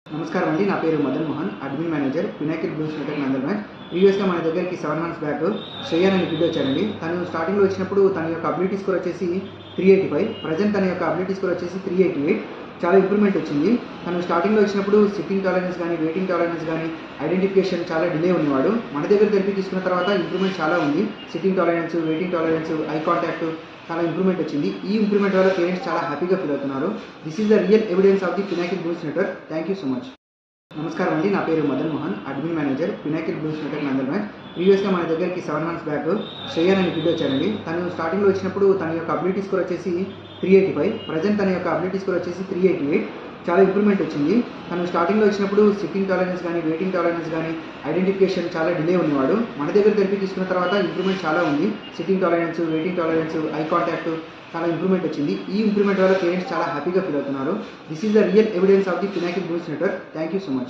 నమస్కారం అండి. నా పేరు Madan Mohan, admin manager Pinnacle Blues Network Nandalmet. ప్రీవియస్‌గా మన దగ్గరికి 7 మంత్స్ బ్యాక్ శ్రేయన్ అనే కిడ్ వచ్చాడండి. తను స్టార్టింగ్‌లో వచ్చినప్పుడు తన యొక్క అబిలిటీ స్కోర్ వచ్చేసి 385. ప్రెజెంట్ తన యొక్క అబిలిటీ స్కోర్ వచ్చేసి 388. చాలా ఇంప్రూవ్‌మెంట్ వచ్చింది. తను స్టార్టింగ్‌లో వచ్చినప్పుడు సిట్టింగ్ టాలరెన్స్ గానీ, వెయిటింగ్ టాలరెన్స్ గానీ, ఐడెంటిఫికేషన్ చాలా డిలే ఉన్నవాడు. మన దగ్గర థెరపీ తీసుకున్న తర్వాత ఇంప్రూవ్‌మెంట్ చాలా ఉంది. Sitting tolerance, waiting tolerance, eye contact చాలా ఇంప్రూవ్‌మెంట్ వచ్చింది. ఈ ఇంప్రూవ్‌మెంట్ వల్ల పేరెంట్స్ చాలా హ్యాపీగా ఫీల్ అవుతున్నారు. This is the real evidence of the Pinnacle Blues Network. Thank you so much. నమస్కారం అండి. నా పేరు Madan Mohan, admin manager Pinnacle Blues Network Nandalmet. ప్రీవియస్‌గా మన దగ్గరికి 7 మంత్స్ బ్యాక్ శ్రేయన్ అనే కిడ్ వచ్చాడండి. తను స్టార్టింగ్‌లో వచ్చినప్పుడు తన యొక్క అబిలిటీ స్కోర్ వచ్చేసి 385. ప్రెజెంట్ తన యొక్క అబిలిటీ స్కోర్ వచ్చేసి 388. చాలా ఇంప్రూవ్‌మెంట్ వచ్చింది. తను స్టార్టింగ్‌లో వచ్చినప్పుడు సిట్టింగ్ టాలరెన్స్ గానీ, వెయిటింగ్ టాలరెన్స్ గానీ, ఐడెంటిఫికేషన్ చాలా డిలే ఉన్నవాడు. మన దగ్గర థెరపీ తీసుకున్న తర్వాత ఇంప్రూవ్‌మెంట్ చాలా ఉంది. Sitting tolerance, waiting tolerance, eye contact చాలా ఇంప్రూవ్‌మెంట్ వచ్చింది. ఈ ఇంప్రూవ్‌మెంట్ వల్ల పేరెంట్స్ చాలా హ్యాపీగా ఫీల్ అవుతున్నారు. This is the real evidence of the Pinnacle Blues Network. Thank you so much.